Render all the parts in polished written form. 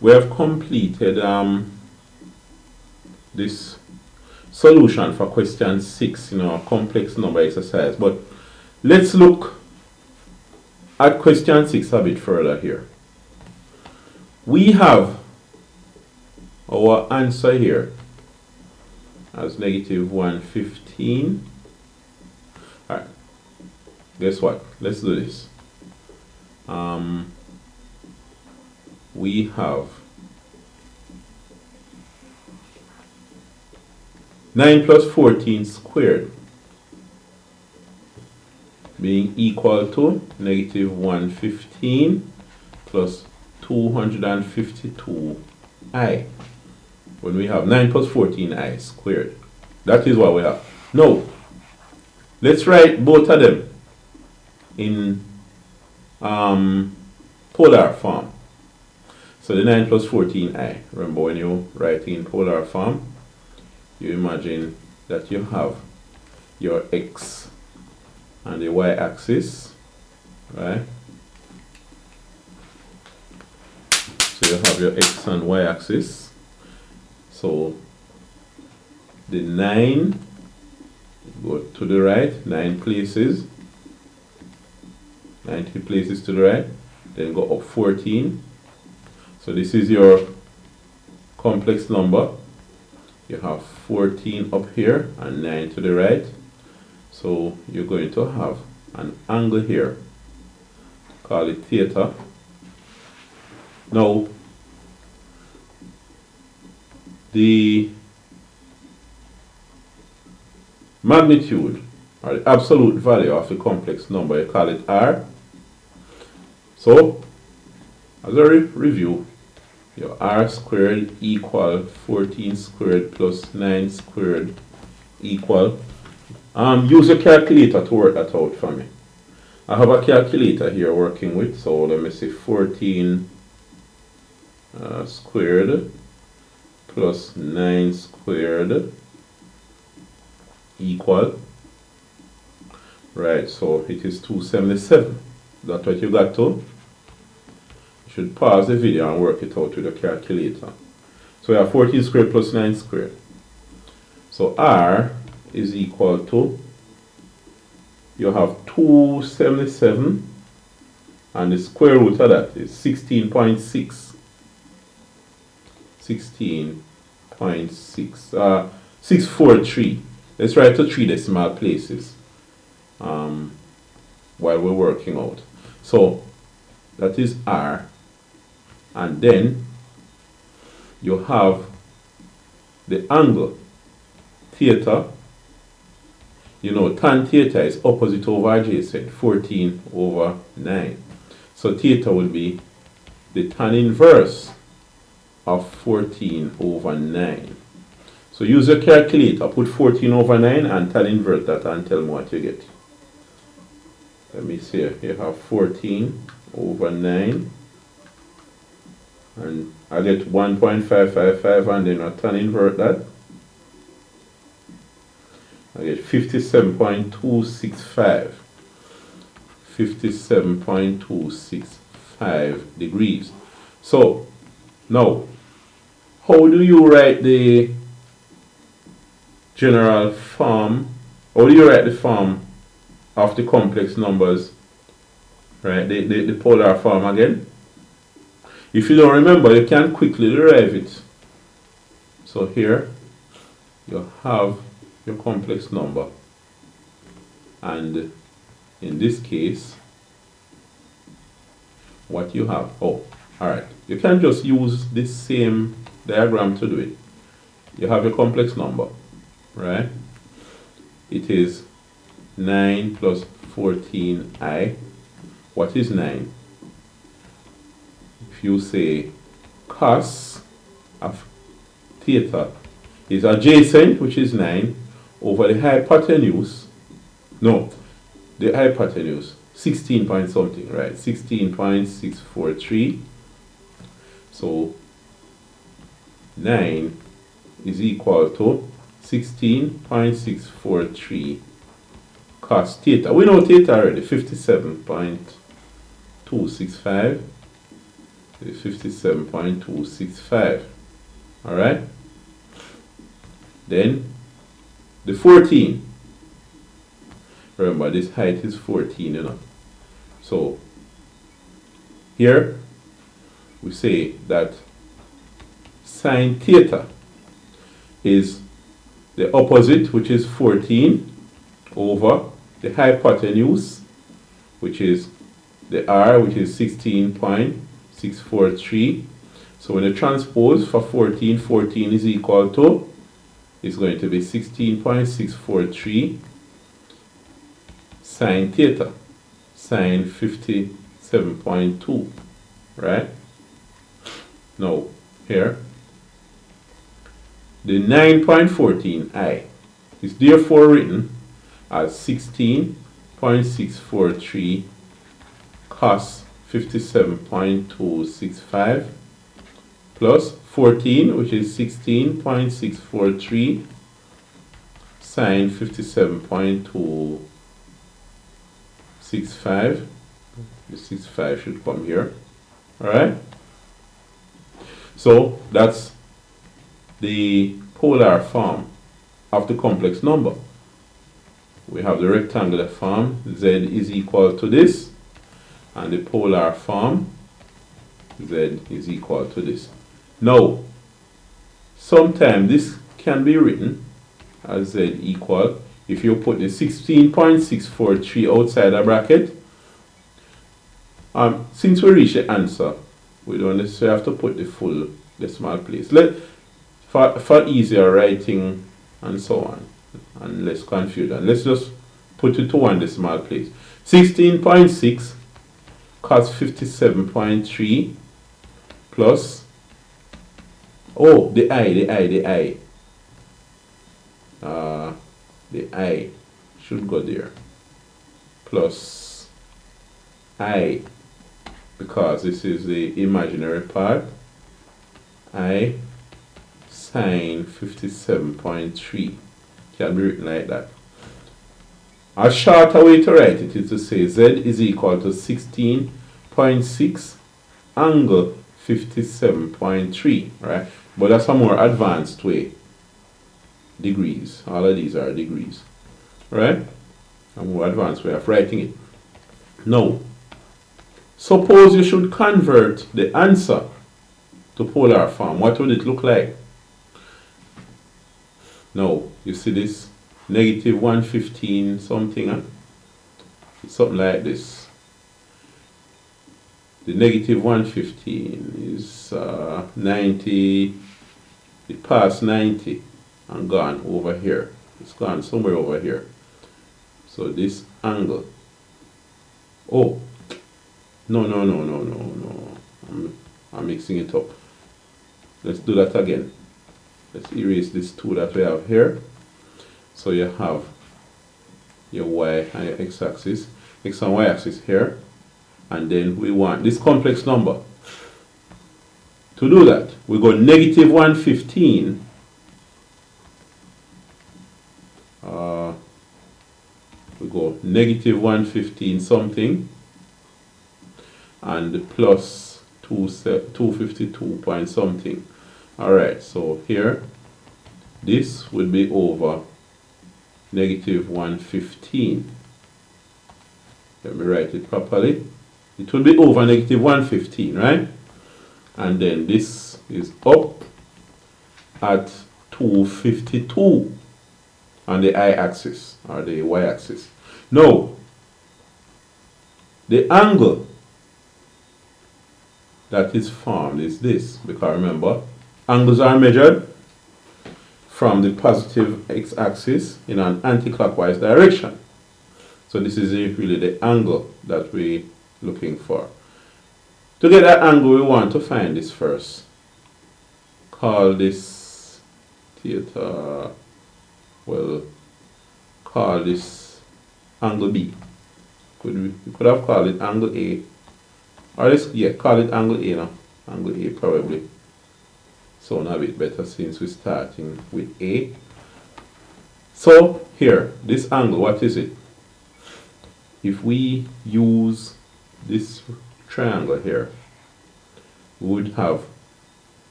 we have completed this solution for question 6 in our complex number exercise. But let's look at question 6 a bit further here. We have our answer here as negative 115. Alright, guess what? Let's do this. We have 9 plus 14 squared being equal to negative 115 plus 252i. When we have 9 plus 14i squared. That is what we have. Now, let's write both of them in polar form. So the 9 plus 14i. Remember, when you write in polar form, you imagine that you have your x and the y-axis, right? So you have your x and y-axis. So the 9 go to the right, 9 places, 90 places to the right, then go up 14. So this is your complex number. You have 14 up here and 9 to the right. So you're going to have an angle here. Call it theta. Now, the magnitude or the absolute value of the complex number, you call it r. So, as a review, your r squared equal 14 squared plus 9 squared equal. Use your calculator to work that out for me. I have a calculator here working with, so let me see, 14 squared plus 9 squared equal. Right, so it is 277. That's what you got to. You should pause the video and work it out with the calculator. So we have 14 squared plus 9 squared. So r is equal to, you have 277 and the square root of that is 16.6. 16.6. 643. Let's write to 3 decimal places while we're working out. So that is r, and then you have the angle theta. You know, tan theta is opposite over adjacent, 14 over 9. So theta will be the tan inverse of 14 over 9. So use your calculator, put 14 over 9 and tan invert that and tell me what you get. Let me see, you have 14 over 9 and I get 1.555 and then I tan invert that. I get 57.265. 57.265 degrees. So now, how do you write the general form? How do you write the form of the complex numbers? Right, the polar form again. If you don't remember, you can quickly derive it. So here you have your complex number, and in this case, what you have, alright, you can just use this same diagram to do it. You have a complex number, right? It is 9 plus 14i. What is 9? If you say cos of theta is adjacent, which is 9, over the hypotenuse, the hypotenuse, 16 point something, right? 16.643. So 9 is equal to 16.643 cos theta. We know theta already, 57.265 is 57.265. Alright? Then the 14. Remember, this height is 14, you know. So here we say that sine theta is the opposite, which is 14, over the hypotenuse, which is the r, which is 16.643. So when you transpose for 14, 14 is equal to, is going to be 16.643 sine theta, sine 57.2, right? Now, here, the 9.14i is therefore written as 16.643 cos 57.265 plus 14, which is 16.643 sine 57.265. The 65 should come here. Alright? So that's the polar form of the complex number. We have the rectangular form, z is equal to this, and the polar form, z is equal to this. Now, sometimes this can be written as z equal, if you put the 16.643 outside a bracket. Since we reach the answer, we don't necessarily have to put the full decimal place. For easier writing and so on, and less confusion, let's just put it to one decimal place. 16.6 cos 57.3 plus, oh, the I should go there, plus I, because this is the imaginary part, I sine 57.3 can be written like that. A shorter way to write it is to say z is equal to 16.6 angle 57.3, right? But that's a more advanced way. Degrees, all of these are degrees, right? A more advanced way of writing it. Now, suppose you should convert the answer to polar form. What would it look like? Now, you see this negative 115 something, huh? Something like this. The negative 115 is 90, it passed 90 and gone over here. It's gone somewhere over here. So this angle, oh, no. I'm mixing it up. Let's do that again. Let's erase this 2 that we have here. So you have your y and your x-axis, x and y-axis here, and then we want this complex number. To do that, we go negative 115. We go negative 115 something, and plus 252 point something. Alright, so here, this would be over negative 115. Let me write it properly. It will be over negative 115, right? And then this is up at 252 on the y-axis or the y-axis. Now, the angle that is formed is this, because remember, angles are measured from the positive x-axis in an anti-clockwise direction. So this is really the angle that we're looking for. To get that angle, we want to find this first. Call this theta, well, call this angle B. We could have called it angle A. Or let's, yeah, call it angle A now. Angle A probably sound a bit better since we're starting with A. So here, this angle, what is it? If we use this triangle here, we would have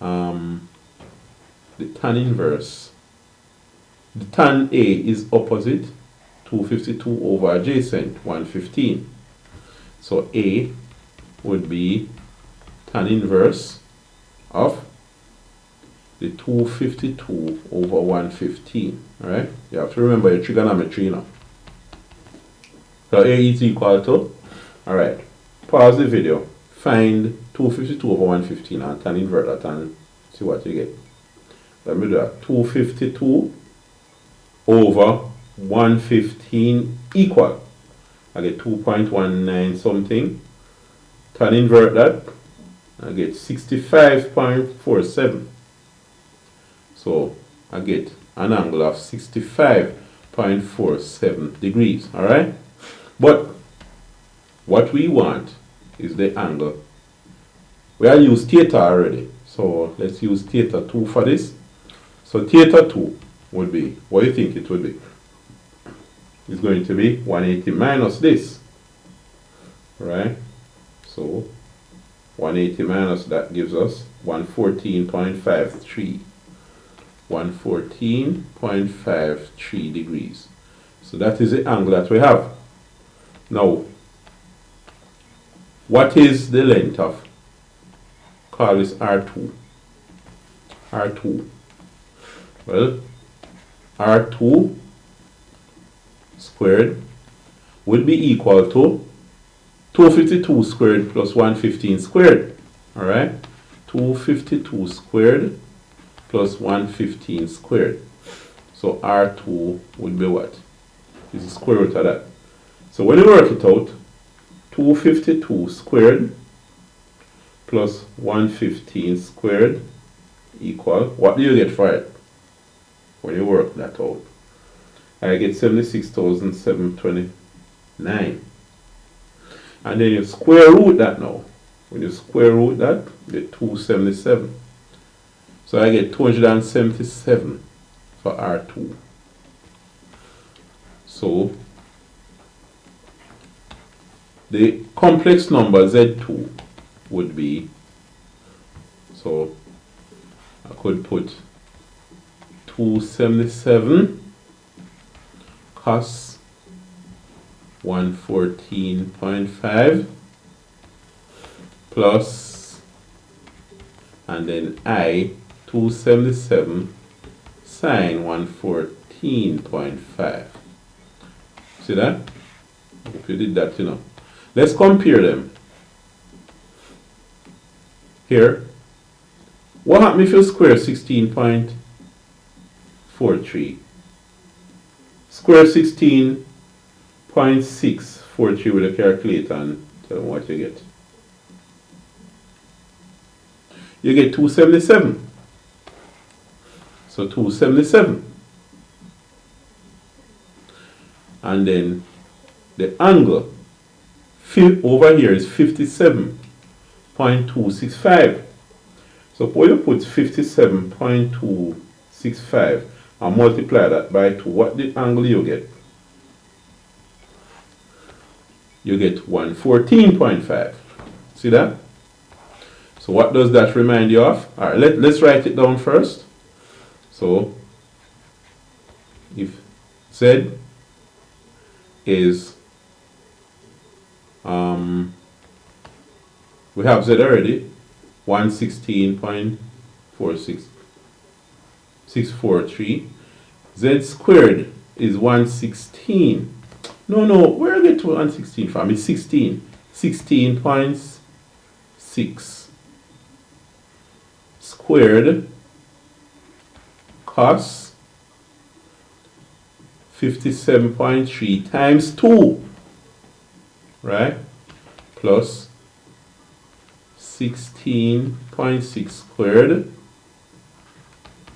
the tan inverse. The tan A is opposite 252 over adjacent 115. So A would be tan inverse of the 252 over 115. Alright? You have to remember your trigonometry now. So A is equal to, alright, pause the video, find 252 over 115 and tan invert that and see what you get. Let me do that. 252 over 115 equal. I get 2.19 something. Tan invert that, I get 65.47. So I get an angle of 65.47 degrees. Alright? But what we want is the angle. We have used theta already. So let's use theta 2 for this. So theta 2 would be, what do you think it would be? It's going to be 180 minus this. Right? So 180 minus that gives us 114.53. 114.53 degrees. So that is the angle that we have. Now, what is the length of? Call this R2. R2. Well, R2 squared will be equal to 252 squared plus 115 squared. Alright? 252 squared plus 115 squared. So R2 would be what? Is the square root of that. So when you work it out, 252 squared plus 115 squared equal, what do you get for it? When you work that out, I get 76,729. And then you square root that now. When you square root that, you get 277. So I get 277 for R2. So the complex number Z2 would be, so I could put 277 cos 114.5 plus, and then I 277 sine 114.5. See that? If you did that, you know. Let's compare them. Here, what happens if you square 16.43? Square 16.643 with a calculator and tell them what you get. You get 277. So 277. And then the angle over here is 57.265. So when you put 57.265 and multiply that by 2, what the angle you get? You get 114.5. See that? So what does that remind you of? Alright, let's write it down first. So if Z is we have Z already, 116.46643. Z squared is 116. No, where I get to 116 from? It's 16. 16.6 squared cos 57.3 times 2, right? Plus 16.6 squared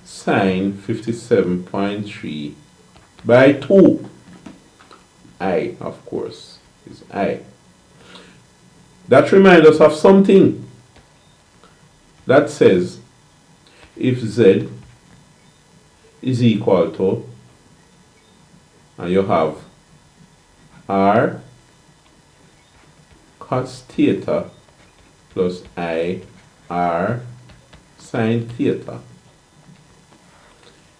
sine 57.3 by 2. I, of course, is I. That reminds us of something that says if Z is equal to, and you have R cos theta plus I R sine theta.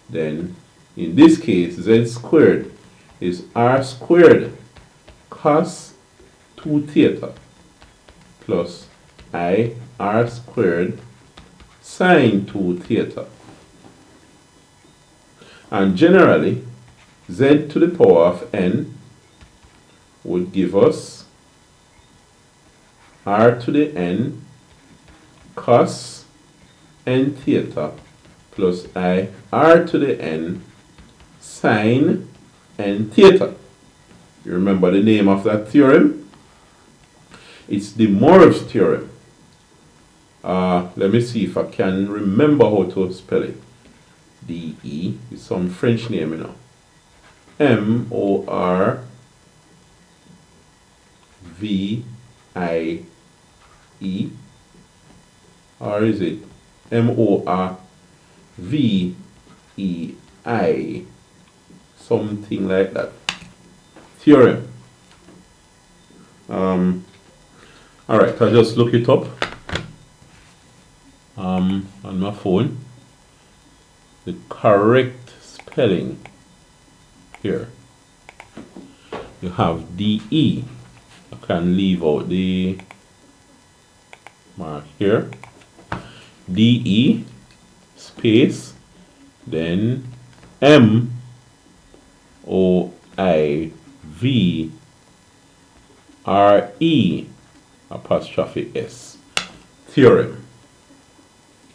Then in this case, Z squared is R squared cos 2 theta plus I R squared sine 2 theta. And generally, Z to the power of n would give us R to the n cos n theta plus I R to the n sine n theta. You remember the name of that theorem? It's the Morse theorem. Let me see if I can remember how to spell it. DE is some French name, you know. MORVIE, or is it MORVEI? Something like that. Theorem. Alright, I'll just look it up on my phone. The correct spelling here. You have DE. I can leave out the mark here. DE space then MOIVRE apostrophe S. Theorem.